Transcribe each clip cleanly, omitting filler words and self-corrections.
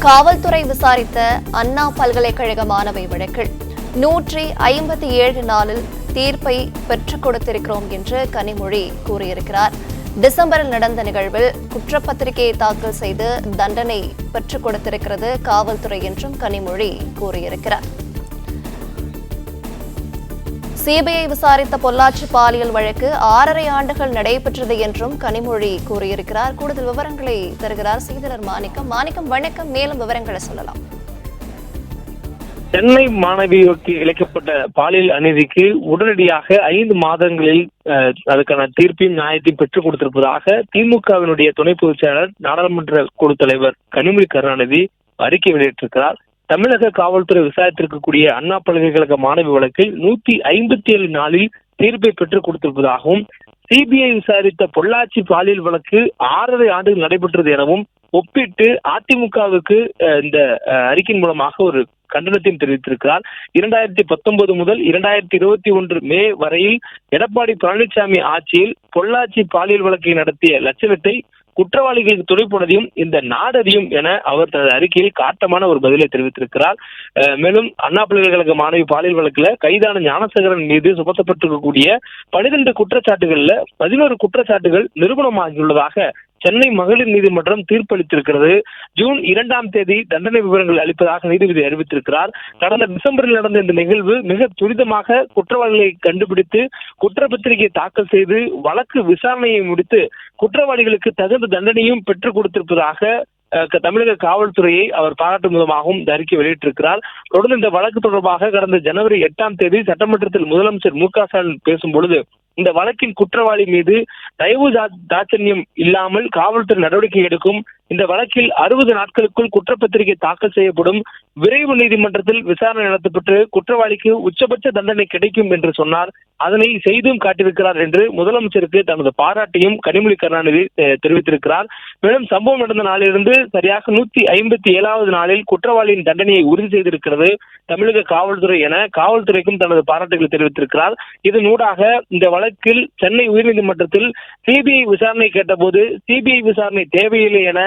காவல்துறை விசாரித்த அண்ணா பல்கலைக்கழக மாணவி வழக்கில் 157 நாளில் தீர்ப்பை பெற்றுக் கொடுத்திருக்கிறோம் என்று கனிமொழி கூறியிருக்கிறார். டிசம்பரில் நடந்த நிகழ்வில் குற்றப்பத்திரிகையை தாக்கல் செய்து தண்டனை பெற்றுக் கொடுத்திருக்கிறது காவல்துறை என்றும் கனிமொழி கூறியிருக்கிறார். சிபிஐ விசாரித்த பொள்ளாச்சி பாலியல் வழக்கு 6.5 ஆண்டுகள் நடைபெற்றது என்றும் கனிமொழி கூறியிருக்கிறார். கூடுதல் விவரங்களை தருகிறார் செய்தியாளர் மாணிக்கம். வணக்கம், மேலும் விவரங்களை சொல்லலாம். சென்னை மாணவிக்கு இழைக்கப்பட்ட பாலியல் அநீதிக்கு உடனடியாக 5 மாதங்களில் அதுக்கான தீர்ப்பையும் நியாயத்தையும் பெற்றுக் கொடுத்திருப்பதாக திமுகவினுடைய துணை பொதுச் செயலாளர் நாடாளுமன்ற குழு தலைவர் கனிமொழி கருணாநிதி அறிக்கை வெளியிட்டிருக்கிறார். தமிழக காவல்துறை விசாரித்திருக்கக்கூடிய அண்ணா பல்கலைக்கழக மாணவி வழக்கில் 157 நாளில் தீர்ப்பை பெற்றுக் கொடுத்திருப்பதாகவும், சிபிஐ விசாரித்த பொள்ளாச்சி பாலியல் வழக்கு 6.5 ஆண்டுகள் நடைபெற்றது எனவும் ஒப்பிட்டு அதிமுகவுக்கு இந்த அறிக்கையின் மூலமாக ஒரு கண்டனத்தையும் தெரிவித்திருக்கிறார். 2019 முதல் 2021 மே வரையில் எடப்பாடி பழனிசாமி ஆட்சியில் பொள்ளாச்சி பாலியல் வழக்கை நடத்திய லட்சணத்தை குற்றவாளிகளுக்கு துணை போனதையும் இந்த நாடறியும் என அவர் தனது அறிக்கையில் காட்டமான ஒரு பதிலை தெரிவித்திருக்கிறார். மேலும் அண்ணா பல்கலைக்கழக மாணவி பாலியல் வழக்குல கைதான ஞானசேகரன் மீது சுமத்தப்பட்டிருக்கக்கூடிய 12 குற்றச்சாட்டுகள்ல 11 குற்றச்சாட்டுகள் நிரூபணமாகியுள்ளதாக சென்னை மகளிர் நீதிமன்றம் தீர்ப்பளித்திருக்கிறது. ஜூன் 2ஆம் தேதி தண்டனை விவரங்கள் அளிப்பதாக நீதிபதி அறிவித்திருக்கிறார். கடந்த டிசம்பரில் நடந்த இந்த நிகழ்வு மிக துரிதமாக குற்றவாளிகளை கண்டுபிடித்து குற்றப்பத்திரிகை தாக்கல் செய்து வழக்கு விசாரணையை முடித்து குற்றவாளிகளுக்கு தகுந்த தண்டனையும் பெற்றுக் கொடுத்திருப்பதாக தமிழக காவல்துறையை அவர் பாராட்டும் விதமாகவும் இந்த அறிக்கை வெளியிட்டிருக்கிறார். தொடர்ந்து இந்த வழக்கு தொடர்பாக கடந்த ஜனவரி 8ஆம் தேதி சட்டமன்றத்தில் முதலமைச்சர் மு க ஸ்டாலின் பேசும் பொழுது இந்த வழக்கின் குற்றவாளி மீது தயவு தாட்சண்யம் இல்லாமல் காவல்துறை நடவடிக்கை எடுக்கும். இந்த வழக்கில் 60 நாட்களுக்குள் குற்றப்பத்திரிகை தாக்கல் செய்யப்படும். விரைவு நீதிமன்றத்தில் விசாரணை நடத்தப்பட்டு குற்றவாளிக்கு உச்சபட்ச தண்டனை கிடைக்கும் என்று சொன்னார். அதனை செய்தும் காட்டியிருக்கிறார் என்று முதலமைச்சருக்கு தனது பாராட்டையும் கனிமொழி கருணாநிதி தெரிவித்திருக்கிறார். மேலும் சம்பவம் நடந்த நாளிலிருந்து சரியாக 157வது நாளில் குற்றவாளியின் தண்டனையை உறுதி செய்திருக்கிறது தமிழக காவல்துறை என காவல்துறைக்கும் தனது பாராட்டுகளை தெரிவித்திருக்கிறார். இதனூடாக இந்த வழக்கில் சென்னை உயர்நீதிமன்றத்தில் சிபிஐ விசாரணை கேட்டபோது சிபிஐ விசாரணை தேவையில்லை என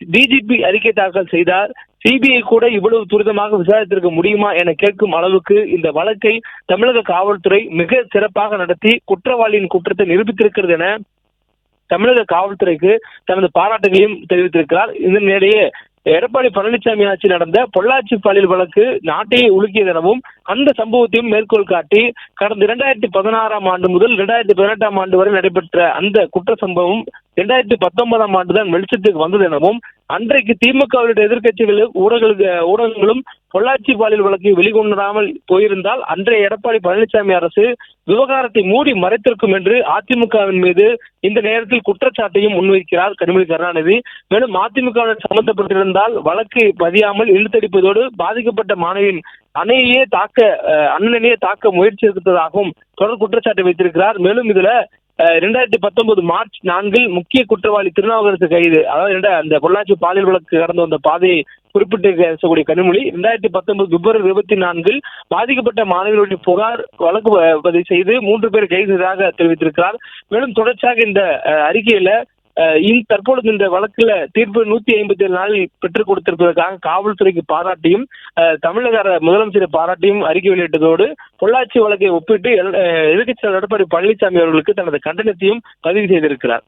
டிஜிபி அறிக்கை தாக்கல் செய்தார். சிபிஐ கூட இவ்வளவு துரிதமாக விசாரித்திருக்க முடியுமா என கேட்கும் அளவுக்கு இந்த வழக்கை தமிழக காவல்துறை மிக சிறப்பாக நடத்தி குற்றவாளியின் குற்றத்தை நிரூபித்திருக்கிறது என தமிழக காவல்துறைக்கு தனது பாராட்டுகளையும் தெரிவித்திருக்கிறார். இதனிடையே எடப்பாடி பழனிசாமி ஆட்சி நடந்த பொள்ளாச்சி பாலியல் வழக்கு நாட்டையே உலுக்கியது எனவும் அந்த சம்பவத்தையும் மேற்கோள் காட்டி கடந்த 2016ஆம் ஆண்டு முதல் 2018ஆம் ஆண்டு வரை நடைபெற்ற அந்த குற்ற சம்பவம் 2019ஆம் ஆண்டுதான் வெளிச்சத்துக்கு வந்தது எனவும் அன்றைக்கு திமுகவுடைய எதிர்க்கட்சிகளும் ஊடகங்களும் பொள்ளாச்சி பாலியல் வழக்கை வெளிக்கொண்டாமல் போயிருந்தால் அன்றைய எடப்பாடி பழனிசாமி அரசு விவகாரத்தை மூடி மறைத்திருக்கும் என்று அதிமுகவின் மீது இந்த நேரத்தில் குற்றச்சாட்டையும் முன்வைக்கிறார் கனிமொழி கருணாநிதி. மேலும் அதிமுகவுடன் சம்பந்தப்பட்டிருந்தால் வழக்கு பதியாமல் இழுத்தடிப்பதோடு பாதிக்கப்பட்ட மாணவியின் அண்ணனையே தாக்க முயற்சி எடுத்ததாகவும் தொடர் குற்றச்சாட்டை வைத்திருக்கிறார். மேலும் இதுல 2019 மார்ச் 4 முக்கிய குற்றவாளி திருநாவுக்கரசு கைது, அதாவது அந்த பொள்ளாச்சி பாலியல் வழக்கு கடந்து வந்த பாதையை குறிப்பிட்டு பேசக்கூடிய கனிமொழி 2019 பிப்ரவரி 24 பாதிக்கப்பட்ட மாணவிகளுடைய புகார் வழக்கு பதிவு செய்து 3 பேர் கைது செய்ததாக தெரிவித்திருக்கிறார். மேலும் தொடர்ச்சியாக இந்த அறிக்கையில தற்பொழுது இந்த வழக்குல தீர்ப்பு 157 நாளில் பெற்றுக் கொடுத்திருப்பதற்காக காவல்துறைக்கு பாராட்டியும் தமிழக முதலமைச்சரை பாராட்டியும் அறிக்கை வெளியிட்டதோடு பொள்ளாச்சி வழக்கை ஒப்பிட்டு எதிர்க்கட்சி தலைவர் எடப்பாடி பழனிசாமி அவர்களுக்கு தனது கண்டனத்தையும் பதிவு செய்திருக்கிறார்.